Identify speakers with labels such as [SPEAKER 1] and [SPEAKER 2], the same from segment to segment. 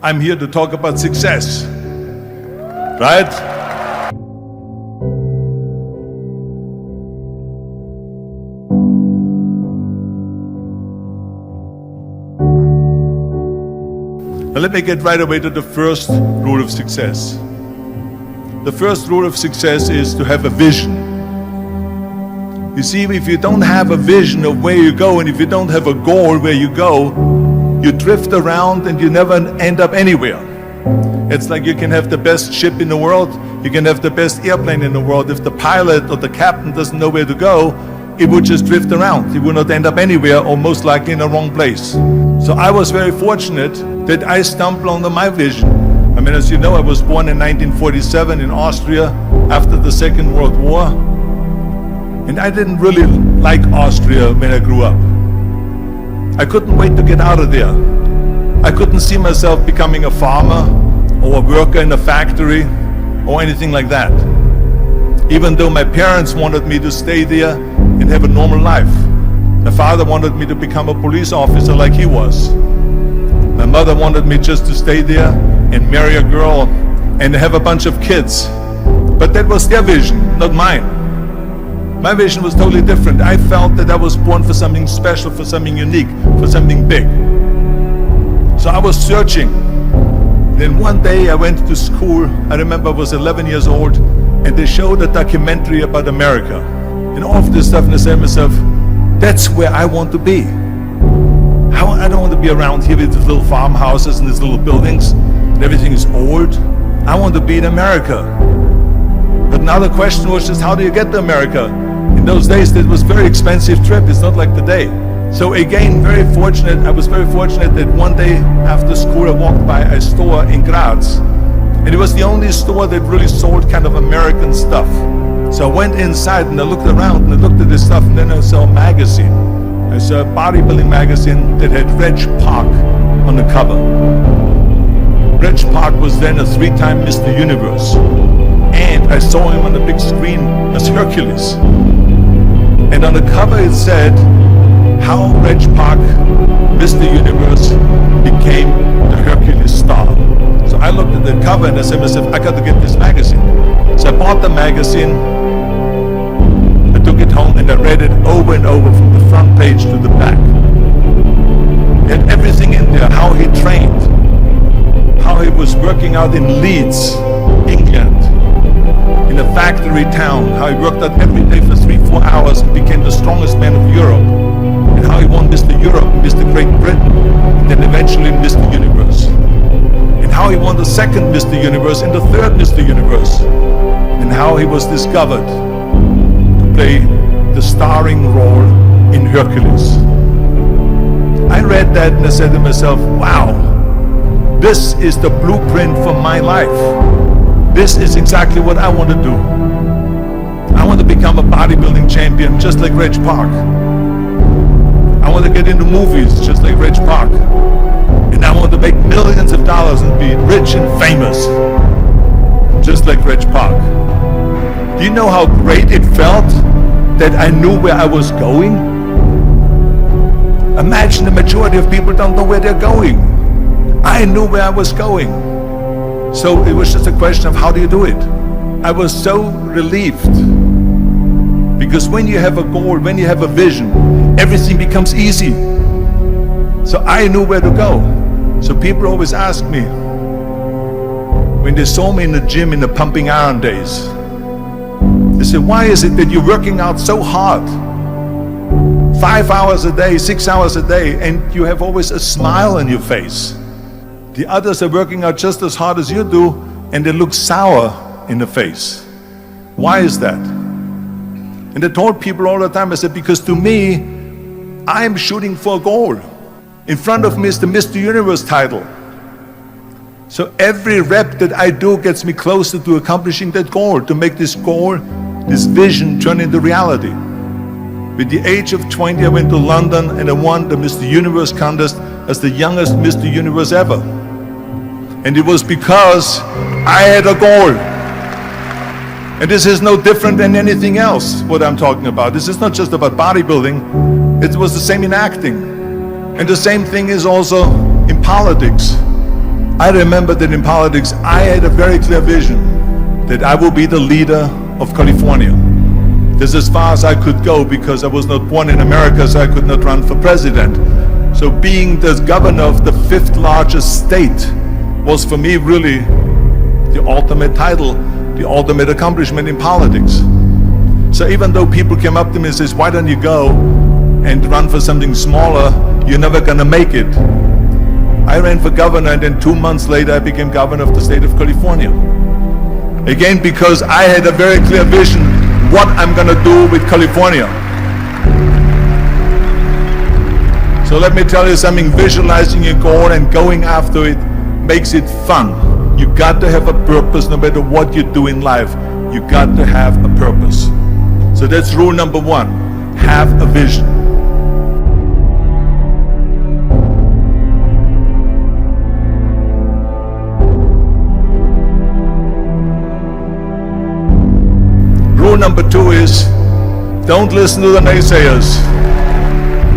[SPEAKER 1] I'm here to talk about success, right? Now let me get right away to the first rule of success. The first rule of success is to have a vision. You see, if you don't have a vision of where you go, and if you don't have a goal where you go, you drift around and you never end up anywhere. It's like you can have the best ship in the world, you can have the best airplane in the world. If the pilot or the captain doesn't know where to go, it would just drift around. It would not end up anywhere, or most likely in the wrong place. So I was very fortunate that I stumbled onto my vision. I mean, as you know, I was born in 1947 in Austria after the Second World War. And I didn't really like Austria when I grew up. I couldn't wait to get out of there. I couldn't see myself becoming a farmer or a worker in a factory or anything like that. Even though my parents wanted me to stay there and have a normal life. My father wanted me to become a police officer like he was. My mother wanted me just to stay there and marry a girl and have a bunch of kids. But that was their vision, not mine. My vision was totally different. I felt that I was born for something special, for something unique, for something big. So I was searching. Then one day I went to school. I remember I was 11 years old, and they showed a documentary about America. And all of this stuff, and I said to myself, that's where I want to be. I don't want to be around here with these little farmhouses and these little buildings, and everything is old. I want to be in America. But now the question was just, how do you get to America? In those days, it was a very expensive trip. It's not like today. So again, I was very fortunate that one day after school, I walked by a store in Graz. And it was the only store that really sold kind of American stuff. So I went inside and I looked around and I looked at this stuff, and then I saw a magazine. I saw a bodybuilding magazine that had Reg Park on the cover. Reg Park was then a 3-time Mr. Universe. And I saw him on the big screen as Hercules. And on the cover it said, how Reg Park, Mr. Universe, became the Hercules star. So I looked at the cover and I said to myself, I got to get this magazine. So I bought the magazine, I took it home and I read it over and over from the front page to the back. It had everything in there, how he trained, how he was working out in Leeds, England, in a factory town, how he worked out every day for 3-4 hours and became the strongest man of Europe, and how he won Mr. Europe, Mr. Great Britain, and then eventually Mr. Universe, and how he won the second Mr. Universe and the third Mr. Universe, and how he was discovered to play the starring role in Hercules. I read that and I said to myself, wow, this is the blueprint for my life. This is exactly what I want to do. I want to become a bodybuilding champion just like Reg Park. I want to get into movies just like Reg Park. And I want to make millions of dollars and be rich and famous just like Reg Park. Do you know how great it felt that I knew where I was going? Imagine the majority of people don't know where they're going. I knew where I was going. So it was just a question of how do you do it? I was so relieved. Because when you have a goal, when you have a vision, everything becomes easy. So I knew where to go. So people always ask me, when they saw me in the gym in the pumping iron days, they said, why is it that you're working out so hard? 5 hours a day, 6 hours a day, and you have always a smile on your face. The others are working out just as hard as you do, and they look sour in the face. Why is that? And I told people all the time, I said, because to me, I'm shooting for a goal. In front of me is the Mr. Universe title. So every rep that I do gets me closer to accomplishing that goal, to make this goal, this vision turn into reality. With the age of 20, I went to London and I won the Mr. Universe contest as the youngest Mr. Universe ever. And it was because I had a goal. And this is no different than anything else, what I'm talking about. This is not just about bodybuilding. It was the same in acting. And the same thing is also in politics. I remember that in politics, I had a very clear vision that I will be the leader of California. This is as far as I could go because I was not born in America, so I could not run for president. So being the governor of the 5th largest state was for me really the ultimate title, the ultimate accomplishment in politics. So even though people came up to me and says, why don't you go and run for something smaller, you're never gonna make it. I ran for governor, and then 2 months later I became governor of the state of California. Again, because I had a very clear vision what I'm gonna do with California. So let me tell you something, visualizing your goal and going after it makes it fun. You got to have a purpose no matter what you do in life. You got to have a purpose. So that's rule number 1, have a vision. Rule number 2 is, don't listen to the naysayers.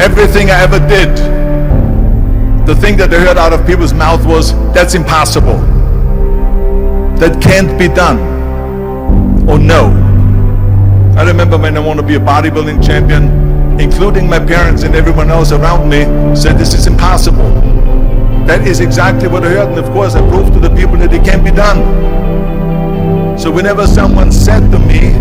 [SPEAKER 1] Everything I ever did, the thing that I heard out of people's mouth was, that's impossible. That can't be done. Or no. I remember when I wanted to be a bodybuilding champion, including my parents and everyone else around me, said this is impossible. That is exactly what I heard, and of course I proved to the people that it can be done. So whenever someone said to me,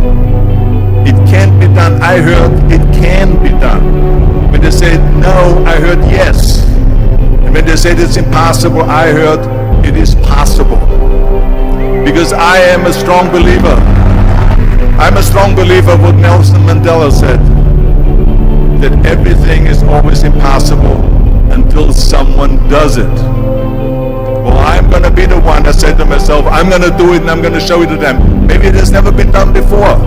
[SPEAKER 1] it can't be done, I heard, it can be done. When they said no, I heard yes. And when they said it's impossible, I heard it is possible. Because I am a strong believer. I'm a strong believer of what Nelson Mandela said, that everything is always impossible until someone does it. Well, I'm going to be the one that said to myself, I'm going to do it and I'm going to show it to them. Maybe it has never been done before.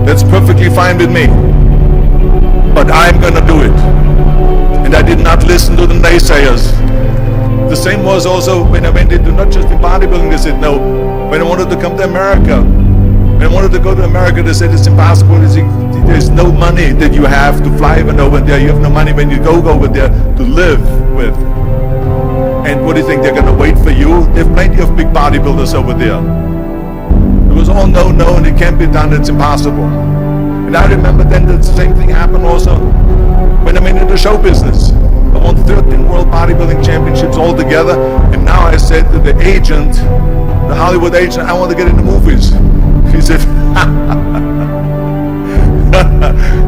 [SPEAKER 1] That's perfectly fine with me. But I'm going to do it. And I did not listen to the naysayers. The same was also when I went into not just in bodybuilding, they said no. When I wanted to come to America, when I wanted to go to America, they said it's impossible. There's no money that you have to fly even over there. You have no money when you go over there to live with. And what do you think, they're going to wait for you? They have plenty of big bodybuilders over there. It was all no, and it can't be done, it's impossible. And I remember then the same thing happened also when I went into the show business. I won 13 World Bodybuilding Championships altogether, and now I said to the agent, the Hollywood agent, I want to get into movies. He said,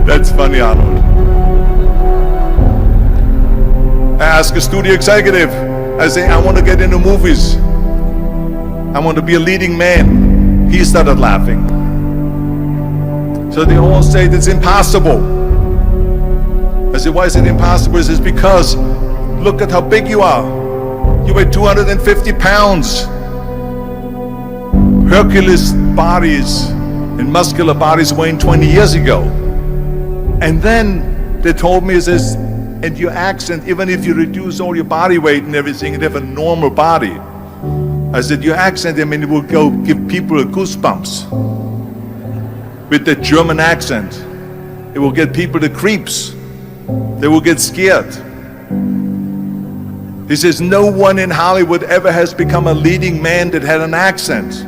[SPEAKER 1] that's funny, Arnold. I asked a studio executive, I say, I want to get into movies. I want to be a leading man. He started laughing. So they all say it's impossible. I said, why is it impossible? He says, because look at how big you are. You weigh 250 pounds. Hercules bodies and muscular bodies weighing 20 years ago. And then they told me, it says, and your accent, even if you reduce all your body weight and everything and have a normal body. I said, your accent, I mean, it will go give people goosebumps. With the German accent, it will get people the creeps. They will get scared. He says, no one in Hollywood ever has become a leading man that had an accent.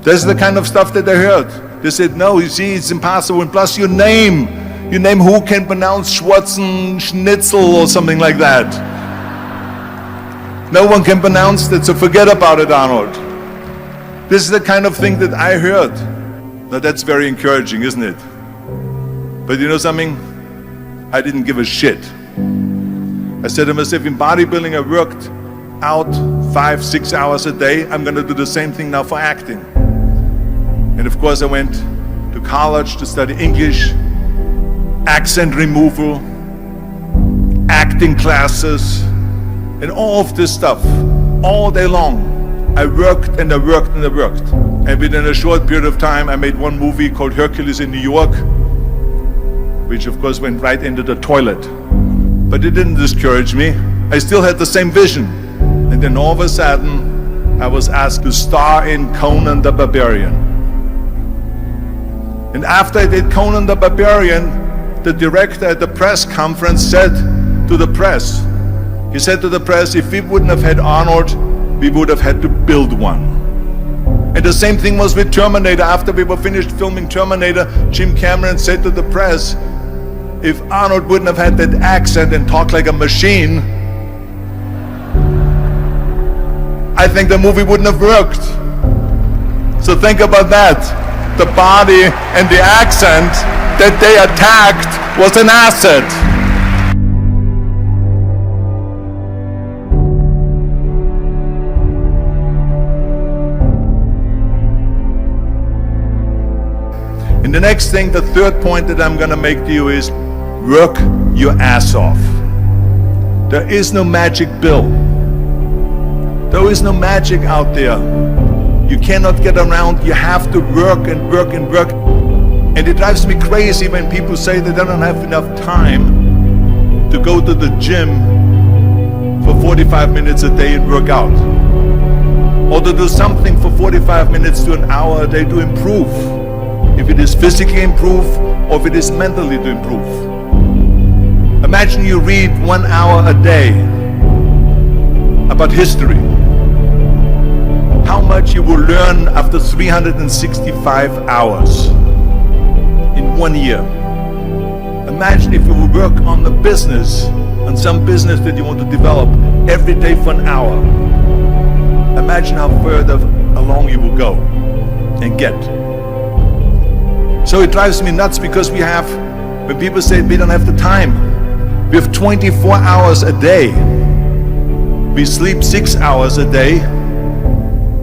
[SPEAKER 1] That's the kind of stuff that I heard. They said, no, you see, it's impossible. And plus your name who can pronounce Schwarzen Schnitzel or something like that. No one can pronounce that, so forget about it, Arnold. This is the kind of thing that I heard. Now that's very encouraging, isn't it? But you know something? I didn't give a shit. I said to myself, in bodybuilding I worked out 5-6 hours a day. I'm going to do the same thing now for acting. And of course I went to college to study English, accent removal, acting classes, and all of this stuff, all day long. I worked and I worked and I worked. And within a short period of time, I made one movie called Hercules in New York, which of course went right into the toilet. But it didn't discourage me. I still had the same vision. And then all of a sudden, I was asked to star in Conan the Barbarian. And after I did Conan the Barbarian, the director at the press conference said to the press, he said to the press, if we wouldn't have had Arnold, we would have had to build one. And the same thing was with Terminator. After we were finished filming Terminator, Jim Cameron said to the press, if Arnold wouldn't have had that accent and talked like a machine, I think the movie wouldn't have worked. So think about that. The body and the accent that they attacked was an asset. And the next thing, the third point that I'm going to make to you is work your ass off. There is no magic pill. There is no magic out there. You cannot get around. You have to work and work and work. And it drives me crazy when people say that they don't have enough time to go to the gym for 45 minutes a day and work out. Or to do something for 45 minutes to an hour a day to improve. If it is physically improve or if it is mentally to improve. Imagine you read 1 hour a day about history. How much you will learn after 365 hours in 1 year. Imagine if you will work on a business, on some business that you want to develop every day for an hour. Imagine how further along you will go and get. So it drives me nuts because we have, when people say we don't have the time, we have 24 hours a day. We sleep 6 hours a day,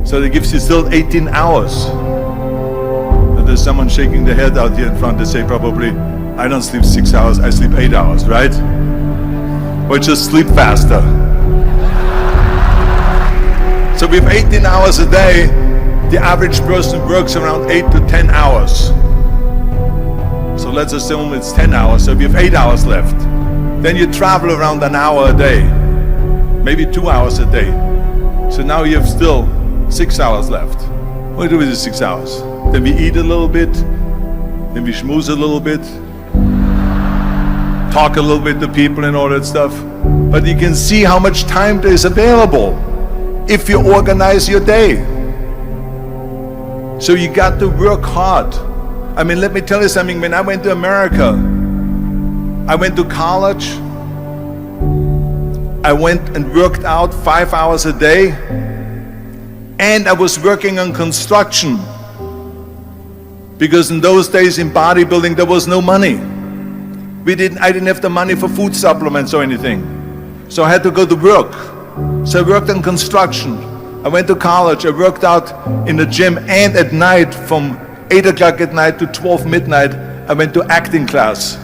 [SPEAKER 1] so that gives you still 18 hours. And there's someone shaking their head out here in front. They say probably, I don't sleep 6 hours, I sleep 8 hours, right? Or just sleep faster. So we have 18 hours a day. The average person works around 8 to 10 hours. So let's assume it's 10 hours, so we have 8 hours left. Then you travel around an hour a day, maybe 2 hours a day. So now you have still 6 hours left. What do we do with the 6 hours? Then we eat a little bit, then we schmooze a little bit, talk a little bit to people and all that stuff. But you can see how much time there is available if you organize your day. So you got to work hard. I mean, let me tell you something. When I went to America, I went to college. I went and worked out 5 hours a day. And I was working on construction. Because in those days in bodybuilding, there was no money. I didn't have the money for food supplements or anything. So I had to go to work. So I worked on construction. I went to college. I worked out in the gym, and at night from 8 o'clock at night to 12 midnight, I went to acting class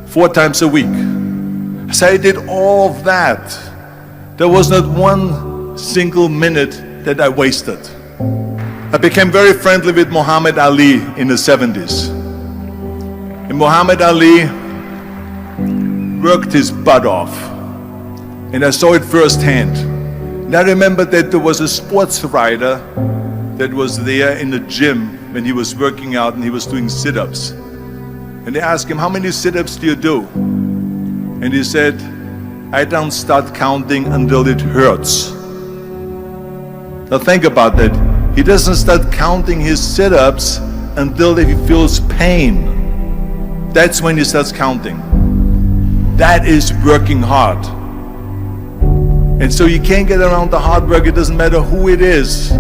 [SPEAKER 1] 4 times a week. So I did all of that. There was not one single minute that I wasted. I became very friendly with Muhammad Ali in the 70s. And Muhammad Ali worked his butt off. And I saw it firsthand. And I remember that there was a sports writer that was there in the gym when he was working out and he was doing sit-ups. And they asked him, how many sit-ups do you do? And he said, I don't start counting until it hurts. Now think about that. He doesn't start counting his sit-ups until he feels pain. That's when he starts counting. That is working hard. And so you can't get around the hard work. It doesn't matter who it is.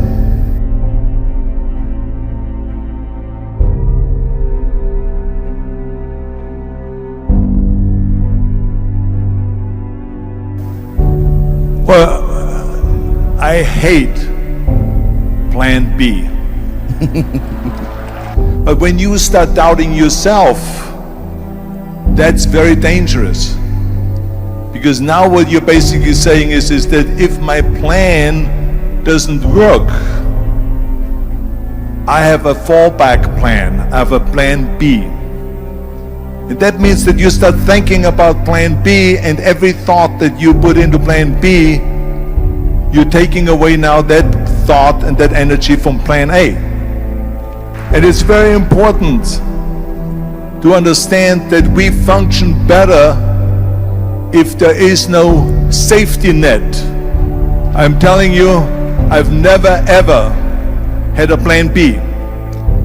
[SPEAKER 1] Well, I hate plan B. But when you start doubting yourself, that's very dangerous. Because now what you're basically saying is that if my plan doesn't work, I have a fallback plan, I have a plan B. And that means that you start thinking about plan B, and every thought that you put into plan B, you're taking away now that thought and that energy from plan A. And it's very important to understand that we function better if there is no safety net. I'm telling you, I've never ever had a plan B.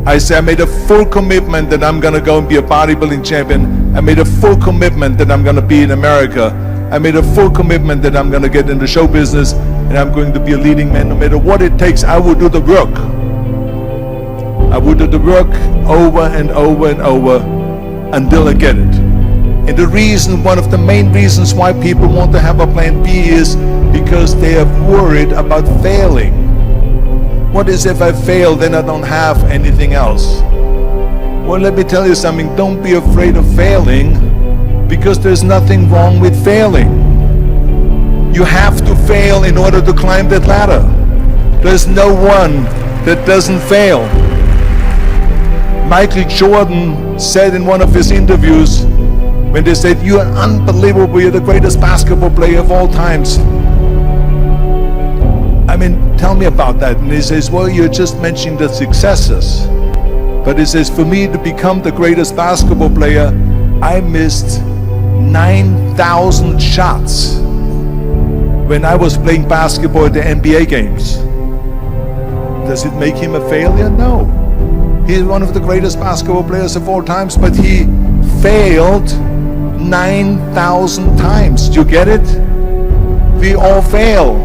[SPEAKER 1] I said I made a full commitment that I'm gonna go and be a bodybuilding champion. I made a full commitment that I'm gonna be in America. I made a full commitment that I'm gonna get in the show business and I'm going to be a leading man. No matter what it takes, I will do the work. I will do the work over and over and over until I get it. And the reason, one of the main reasons why people want to have a plan B is because they are worried about failing. What is if I fail, then I don't have anything else? Well, let me tell you something, don't be afraid of failing, because there's nothing wrong with failing. You have to fail in order to climb that ladder. There's no one that doesn't fail. Michael Jordan said in one of his interviews, when they said, "You are unbelievable, you're the greatest basketball player of all times." I mean, tell me about that. And he says, well, you're just mentioning the successes. But he says, for me to become the greatest basketball player, I missed 9,000 shots when I was playing basketball at the NBA games. Does it make him a failure? No. He's one of the greatest basketball players of all times, but he failed 9,000 times. Do you get it? We all fail.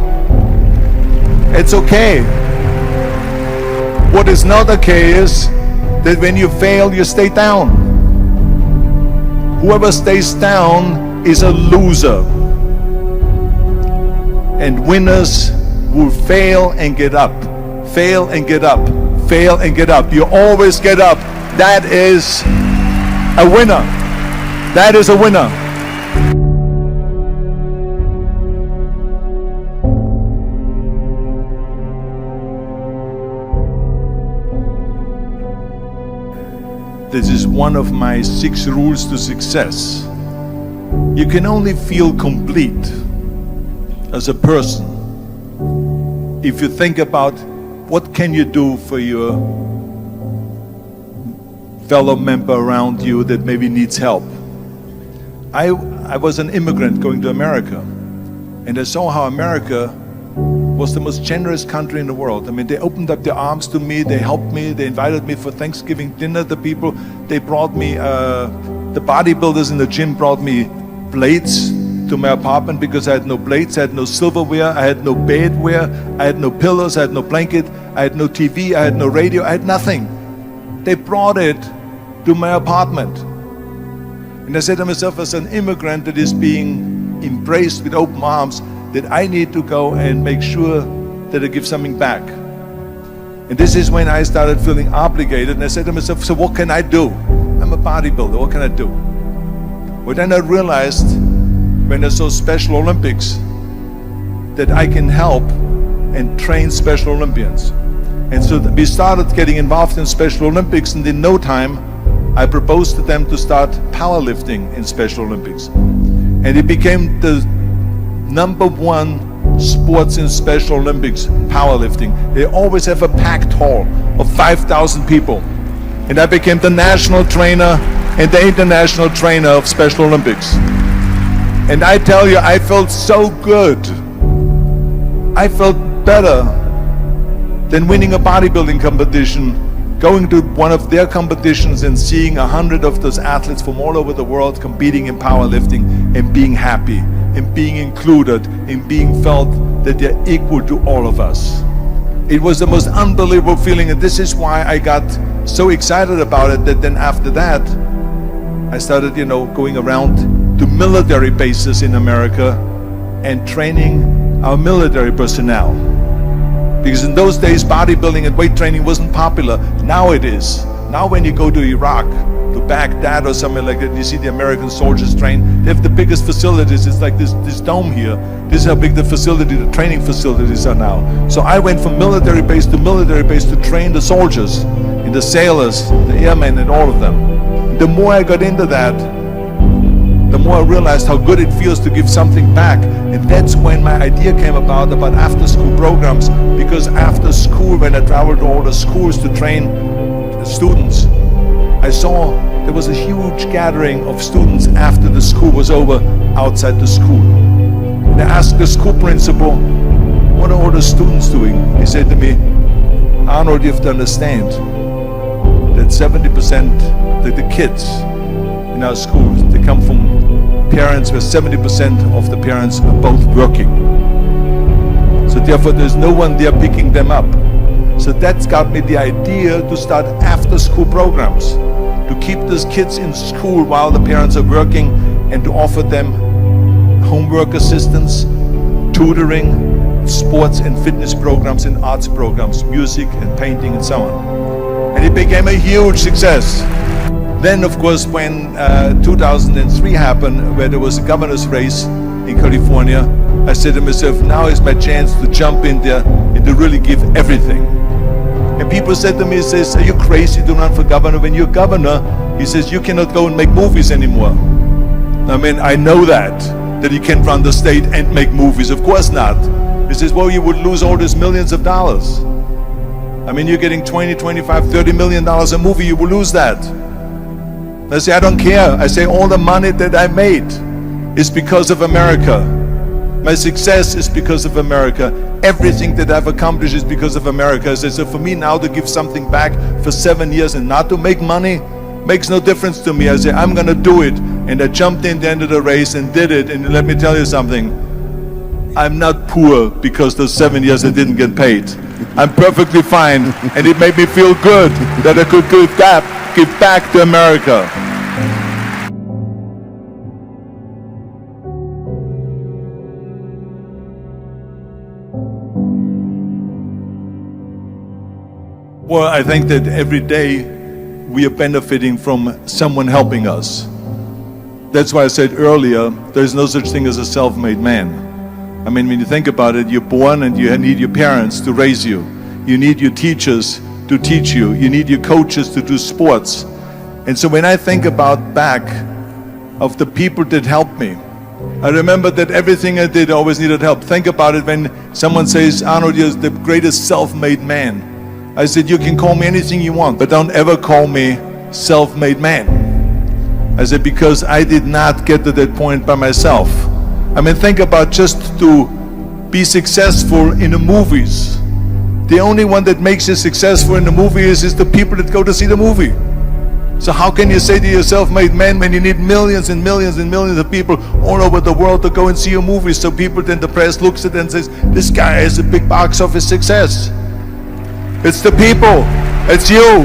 [SPEAKER 1] It's okay. What is not okay is that when you fail, you stay down. Whoever stays down is a loser. And winners will fail and get up. Fail and get up. Fail and get up. You always get up. That is a winner. That is a winner. This is one of my 6 rules to success. You can only feel complete as a person if you think about what can you do for your fellow member around you that maybe needs help. I was an immigrant going to America, and I saw how America was the most generous country in the world. I mean, they opened up their arms to me, they helped me, they invited me for Thanksgiving dinner, the people. They brought me, the bodybuilders in the gym brought me plates to my apartment because I had no plates, I had no silverware, I had no bedware, I had no pillows, I had no blanket, I had no TV, I had no radio, I had nothing. They brought it to my apartment. And I said to myself, as an immigrant that is being embraced with open arms, that I need to go and make sure that I give something back. And this is when I started feeling obligated, and I said to myself, so what can I do? I'm a bodybuilder, what can I do? Well, then I realized, when I saw Special Olympics, that I can help and train Special Olympians. And so we started getting involved in Special Olympics, and in no time, I proposed to them to start powerlifting in Special Olympics. And it became the #1 sports in Special Olympics, powerlifting. They always have a packed hall of 5,000 people. And I became the national trainer and the international trainer of Special Olympics. And I tell you, I felt so good. I felt better than winning a bodybuilding competition, going to one of their competitions and seeing 100 of those athletes from all over the world competing in powerlifting and being happy and being included and being felt that they're equal to all of us. It was the most unbelievable feeling, and this is why I got so excited about it that then after that I started, going around to military bases in America and training our military personnel. Because in those days, bodybuilding and weight training wasn't popular. Now it is. Now when you go to Iraq, to Baghdad or something like that, you see the American soldiers train. They have the biggest facilities. It's like this dome here. This is how big the training facilities are now. So I went from military base to military base to train the soldiers, and the sailors, the airmen, and all of them. The more I got into that, the more I realized how good it feels to give something back. And that's when my idea came about after-school programs, because after school, when I traveled to all the schools to train students, I saw there was a huge gathering of students after the school was over outside the school. And I asked the school principal, what are all the students doing? He said to me, Arnold, you have to understand that 70% of the kids in our schools, they come from parents where 70% of the parents are both working. So therefore there's no one there picking them up. So that's got me the idea to start after school programs, to keep those kids in school while the parents are working and to offer them homework assistance, tutoring, sports and fitness programs and arts programs, music and painting and so on. And it became a huge success. Then of course when 2003 happened, where there was a governor's race in California, I said to myself, now is my chance to jump in there and to really give everything. And people said to me, he says, are you crazy to run for governor? When you're governor, he says, you cannot go and make movies anymore. I mean, I know that you can't run the state and make movies. Of course not. He says, well, you would lose all these millions of dollars. I mean, you're getting 20, 25, 30 million dollars a movie, you will lose that. I say, I don't care. I say, all the money that I made is because of America. My success is because of America. Everything that I've accomplished is because of America. I say, so for me now to give something back for 7 years and not to make money makes no difference to me. I say, I'm gonna do it. And I jumped in the end of the race and did it. And let me tell you something, I'm not poor because those 7 years I didn't get paid. I'm perfectly fine, and it made me feel good that I could give back to America. Well, I think that every day we are benefiting from someone helping us. That's why I said earlier, there's no such thing as a self-made man. I mean, when you think about it, you're born and you need your parents to raise you. You need your teachers to teach you. You need your coaches to do sports. And so when I think about back of the people that helped me, I remember that everything I did always needed help. Think about it when someone says, Arnold, you're the greatest self-made man. I said, you can call me anything you want, but don't ever call me self-made man. I said, because I did not get to that point by myself. I mean, think about just to be successful in the movies. The only one that makes you successful in the movie is the people that go to see the movie. So how can you say to you're a self-made man when you need millions and millions and millions of people all over the world to go and see your movies? So people, then the press looks at it and says, this guy is a big box office success. It's the people, it's you.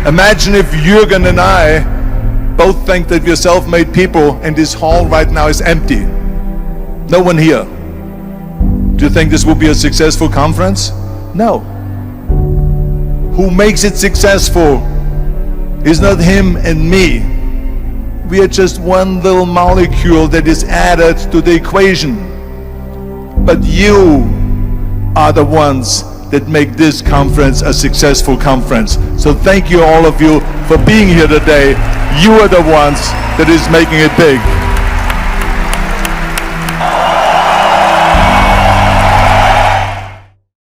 [SPEAKER 1] Imagine if Jürgen and I both think that we're self-made people and this hall right now is empty. No one here. Do you think this will be a successful conference? No. Who makes it successful is not him and me. We are just one little molecule that is added to the equation. But you are the ones that make this conference a successful conference. So thank you all of you for being here today. You are the ones that is making it big.